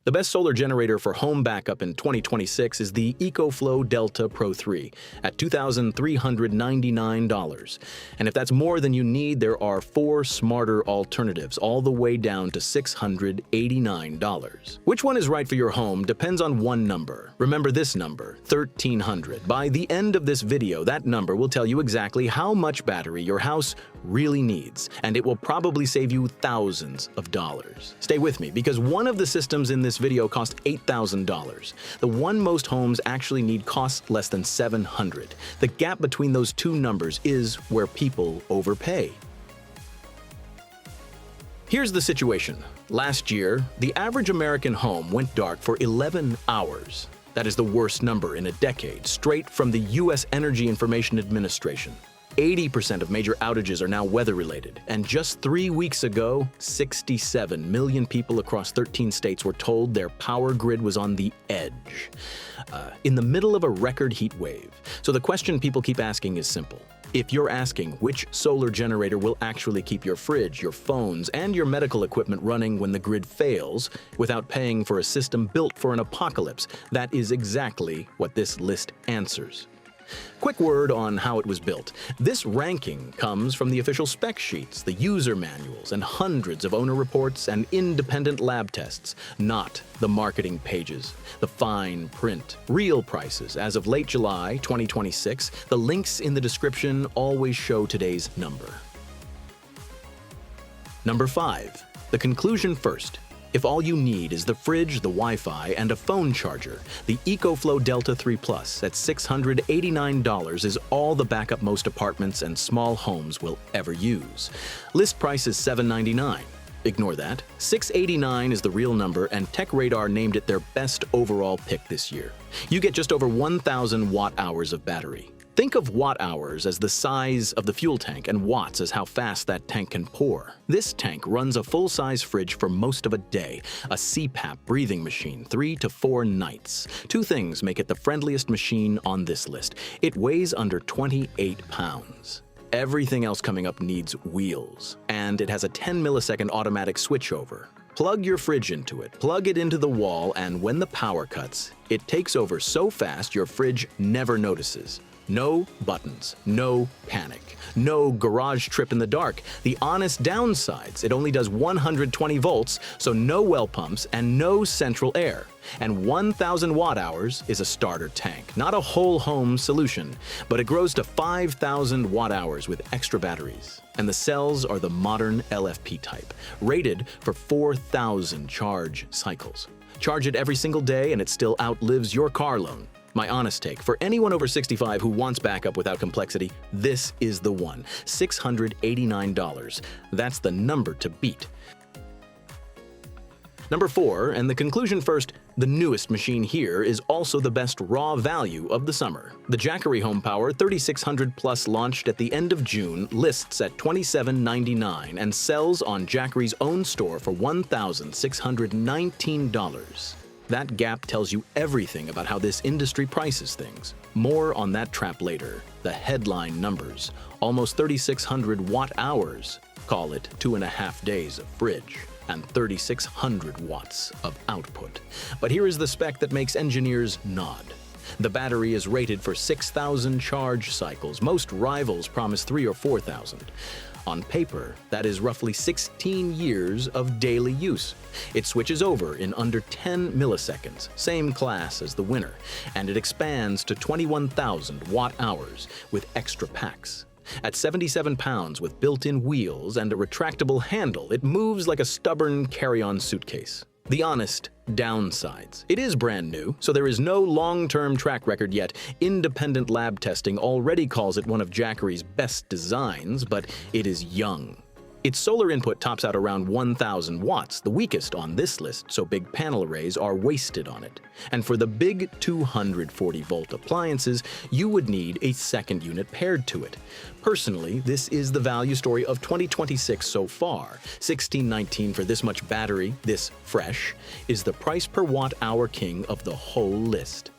The best solar generator for home backup in 2026 is the EcoFlow DELTA Pro 3 at $2,399. And if that's more than you need, there are 4 smarter alternatives, all the way down to $689. Which one is right for your home depends on one number. Remember this number, 1300. By the end of this video, that number will tell you exactly how much battery your house really needs, and it will probably save you thousands of dollars. Stay with me, because one of the systems in this video cost $8,000. The one most homes actually need costs less than $700. The gap between those two numbers is where people overpay. Here's the situation. Last year, the average American home went dark for 11 hours. That is the worst number in a decade, straight from the U.S. Energy Information Administration. 80% of major outages are now weather-related, and just 3 weeks ago, 67 million people across 13 states were told their power grid was on the edge, in the middle of a record heat wave. So the question people keep asking is simple. If you're asking which solar generator will actually keep your fridge, your phones, and your medical equipment running when the grid fails without paying for a system built for an apocalypse, that is exactly what this list answers. Quick word on how it was built. This ranking comes from the official spec sheets, the user manuals, and hundreds of owner reports and independent lab tests, not the marketing pages, the fine print, real prices. As of late July 2026, the links in the description always show today's number. Number 5. The conclusion first. If all you need is the fridge, the Wi-Fi, and a phone charger, the EcoFlow Delta 3 Plus at $689 is all the backup most apartments and small homes will ever use. List price is $799. Ignore that. $689 is the real number, and TechRadar named it their best overall pick this year. You get just over 1,000 watt-hours of battery. Think of watt-hours as the size of the fuel tank and watts as how fast that tank can pour. This tank runs a full-size fridge for most of a day, a CPAP breathing machine 3 to 4 nights. 2 things make it the friendliest machine on this list. It weighs under 28 pounds. Everything else coming up needs wheels, and it has a 10-millisecond automatic switchover. Plug your fridge into it, plug it into the wall, and when the power cuts, it takes over so fast your fridge never notices. No buttons, no panic, no garage trip in the dark. The honest downsides, it only does 120 volts, so no well pumps and no central air. And 1,000 watt-hours is a starter tank, not a whole home solution, but it grows to 5,000 watt-hours with extra batteries. And the cells are the modern LFP type, rated for 4,000 charge cycles. Charge it every single day and it still outlives your car loan. My honest take, for anyone over 65 who wants backup without complexity, this is the one. $689. That's the number to beat. Number 4, and the conclusion first, the newest machine here is also the best raw value of the summer. The Jackery HomePower 3600 Plus launched at the end of June, lists at $27.99 and sells on Jackery's own store for $1,619. That gap tells you everything about how this industry prices things. More on that trap later. The headline numbers. Almost 3,600 watt-hours. Call it 2.5 days of fridge. And 3,600 watts of output. But here is the spec that makes engineers nod. The battery is rated for 6,000 charge cycles. Most rivals promise 3,000 or 4,000. On paper, that is roughly 16 years of daily use. It switches over in under 10 milliseconds, same class as the winner, and it expands to 21,000 watt-hours with extra packs. At 77 pounds with built-in wheels and a retractable handle, it moves like a stubborn carry-on suitcase. The honest downsides. It is brand new, so there is no long-term track record yet. Independent lab testing already calls it one of Jackery's best designs, but it is young. Its solar input tops out around 1,000 watts, the weakest on this list, so big panel arrays are wasted on it. And for the big 240-volt appliances, you would need a second unit paired to it. Personally, this is the value story of 2026 so far. $16.19 for this much battery, this fresh, is the price per watt-hour king of the whole list.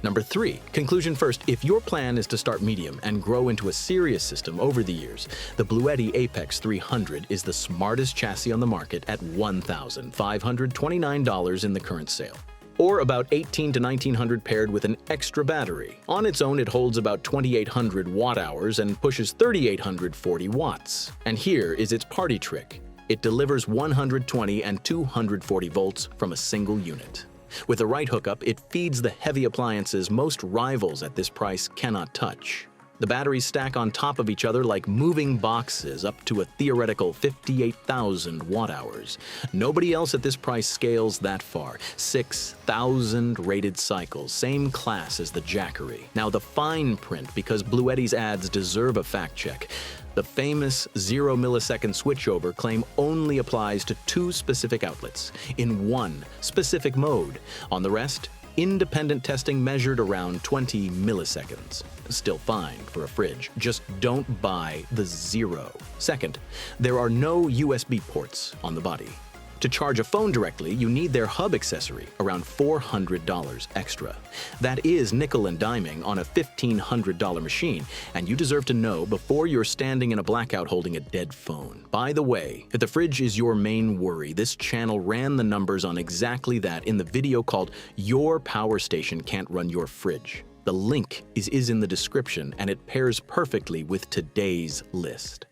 Number 3, conclusion first, if your plan is to start medium and grow into a serious system over the years, the Bluetti Apex 300 is the smartest chassis on the market at $1,529 in the current sale, or about $1,800 to $1,900 paired with an extra battery. On its own, it holds about 2,800 watt-hours and pushes 3,840 watts. And here is its party trick. It delivers 120 and 240 volts from a single unit. With the right hookup, it feeds the heavy appliances most rivals at this price cannot touch. The batteries stack on top of each other like moving boxes up to a theoretical 58,000 watt-hours. Nobody else at this price scales that far. 6,000 rated cycles, same class as the Jackery. Now the fine print, because Bluetti's ads deserve a fact check. The famous 0 millisecond switchover claim only applies to 2 specific outlets, in 1 specific mode. On the rest, independent testing measured around 20 milliseconds. Still fine for a fridge, just don't buy the 0. Second, there are no USB ports on the body. To charge a phone directly, you need their hub accessory, around $400 extra. That is nickel and diming on a $1,500 machine, and you deserve to know before you're standing in a blackout holding a dead phone. By the way, if the fridge is your main worry, this channel ran the numbers on exactly that in the video called "Your Power Station Can't Run Your Fridge." The link is in the description, and it pairs perfectly with today's list.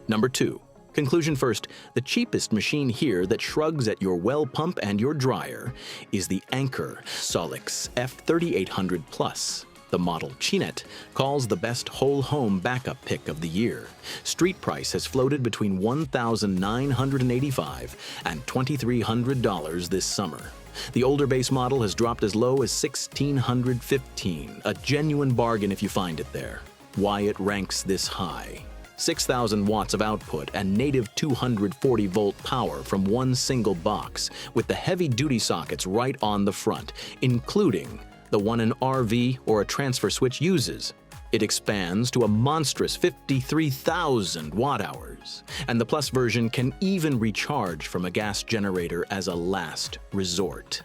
Number 2. Conclusion first, the cheapest machine here that shrugs at your well pump and your dryer is the Anker SOLIX F3800 Plus. The model Chinet calls the best whole home backup pick of the year. Street price has floated between $1,985 and $2,300 this summer. The older base model has dropped as low as $1,615, a genuine bargain if you find it there. Why it ranks this high? 6,000 watts of output and native 240 volt power from one single box, with the heavy-duty sockets right on the front, including the one an RV or a transfer switch uses. It expands to a monstrous 53,000 watt-hours, and the Plus version can even recharge from a gas generator as a last resort.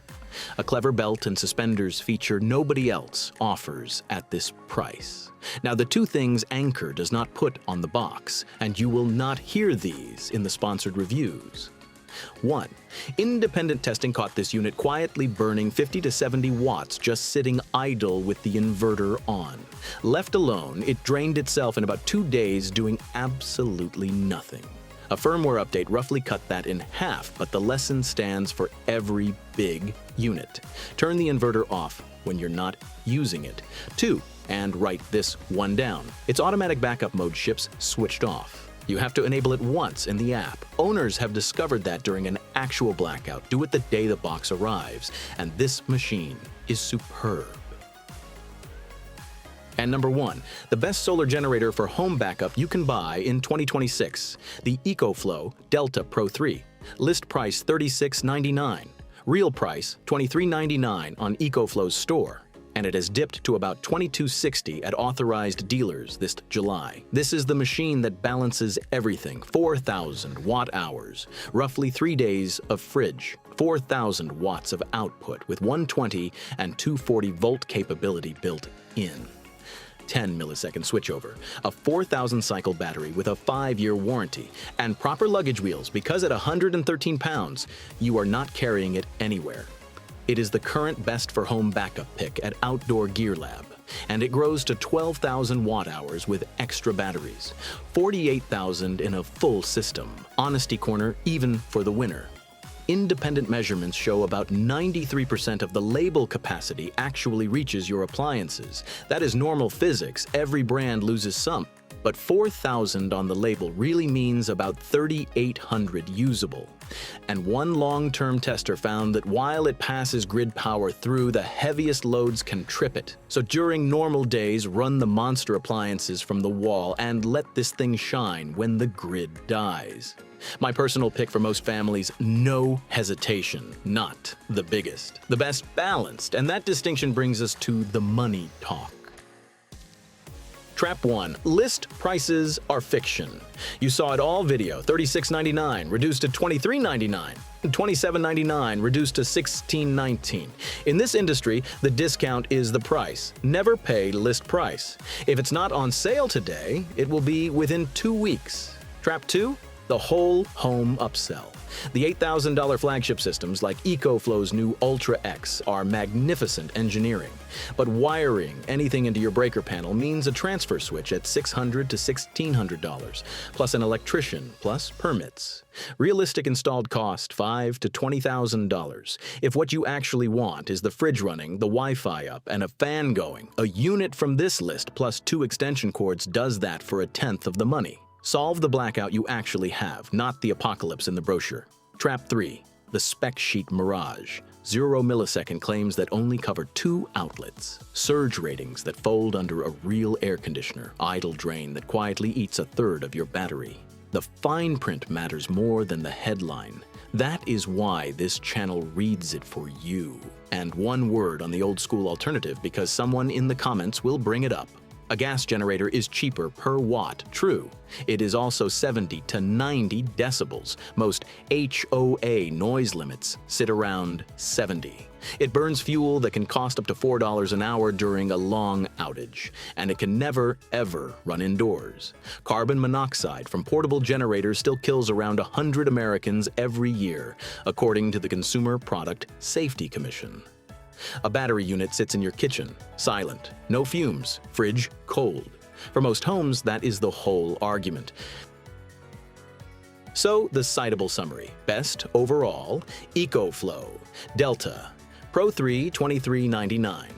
A clever belt and suspenders feature nobody else offers at this price. Now, the 2 things Anker does not put on the box, and you will not hear these in the sponsored reviews. 1. Independent testing caught this unit quietly burning 50 to 70 watts just sitting idle with the inverter on. Left alone, it drained itself in about 2 days doing absolutely nothing. A firmware update roughly cut that in half, but the lesson stands for every big unit. Turn the inverter off when you're not using it. 2. And write this one down. Its automatic backup mode ships switched off. You have to enable it once in the app. Owners have discovered that during an actual blackout. Do it the day the box arrives, and this machine is superb. And number 1, the best solar generator for home backup you can buy in 2026, the EcoFlow DELTA Pro 3. List price $36.99. Real price $23.99 on EcoFlow's store. And it has dipped to about $22.60 at authorized dealers this July. This is the machine that balances everything, 4,000 watt-hours, roughly 3 days of fridge, 4,000 watts of output with 120 and 240 volt capability built in. 10 millisecond switchover, a 4,000 cycle battery with a 5-year warranty, and proper luggage wheels because at 113 pounds, you are not carrying it anywhere. It is the current best for home backup pick at Outdoor Gear Lab, and it grows to 12,000 watt-hours with extra batteries, 48,000 in a full system. Honesty corner even for the winner. Independent measurements show about 93% of the label capacity actually reaches your appliances. That is normal physics. Every brand loses some. But 4,000 on the label really means about 3,800 usable. And one long-term tester found that while it passes grid power through, the heaviest loads can trip it. So during normal days, run the monster appliances from the wall and let this thing shine when the grid dies. My personal pick for most families, no hesitation, not the biggest. The best balanced, and that distinction brings us to the money talk. Trap 1. List prices are fiction. You saw it all video, $36.99 reduced to $23.99. $27.99 reduced to $16.19. In this industry, the discount is the price. Never pay list price. If it's not on sale today, it will be within 2 weeks. Trap 2. The whole home upsell. The $8,000 flagship systems like EcoFlow's new Ultra X are magnificent engineering. But wiring anything into your breaker panel means a transfer switch at $600 to $1,600, plus an electrician, plus permits. Realistic installed cost $5,000 to $20,000. If what you actually want is the fridge running, the Wi-Fi up, and a fan going, a unit from this list plus 2 extension cords does that for 1/10 of the money. Solve the blackout you actually have, not the apocalypse in the brochure. Trap 3. The spec sheet mirage. 0 millisecond claims that only cover 2 outlets. Surge ratings that fold under a real air conditioner. Idle drain that quietly eats 1/3 of your battery. The fine print matters more than the headline. That is why this channel reads it for you. And one word on the old school alternative because someone in the comments will bring it up. A gas generator is cheaper per watt, true. It is also 70 to 90 decibels. Most HOA noise limits sit around 70. It burns fuel that can cost up to $4 an hour during a long outage, and it can never, ever run indoors. Carbon monoxide from portable generators still kills around 100 Americans every year, according to the Consumer Product Safety Commission. A battery unit sits in your kitchen, silent, no fumes, fridge cold. For most homes, that is the whole argument. So, the citable summary. Best overall, EcoFlow DELTA Pro 3 $23.99.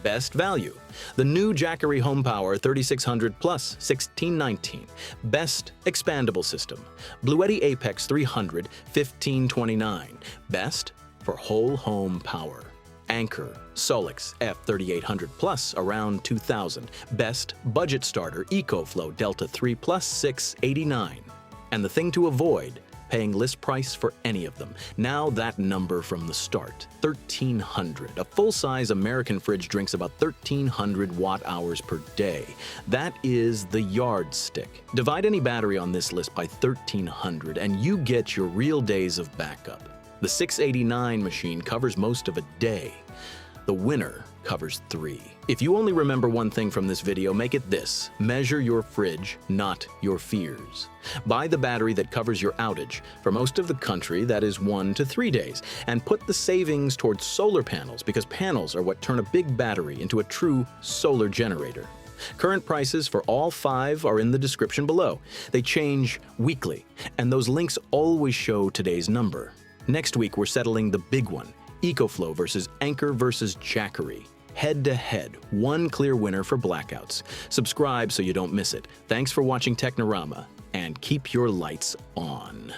Best value, the new Jackery HomePower 3600 Plus $16.19. Best expandable system, Bluetti Apex 300 $15.29. Best for whole home power. Anker SOLIX F3800 Plus around $2,000. Best budget starter EcoFlow DELTA 3 Plus $689. And the thing to avoid, paying list price for any of them. Now that number from the start, $1,300. A full-size American fridge drinks about 1,300 watt-hours per day. That is the yardstick. Divide any battery on this list by 1,300 and you get your real days of backup. The $689 machine covers most of a day. The winner covers 3. If you only remember one thing from this video, make it this: measure your fridge, not your fears. Buy the battery that covers your outage. For most of the country, that is 1 to 3 days. And put the savings towards solar panels, because panels are what turn a big battery into a true solar generator. Current prices for all 5 are in the description below. They change weekly, and those links always show today's number. Next week, we're settling the big one, EcoFlow versus Anker versus Jackery. Head-to-head, one clear winner for blackouts. Subscribe so you don't miss it. Thanks for watching Technorama, and keep your lights on.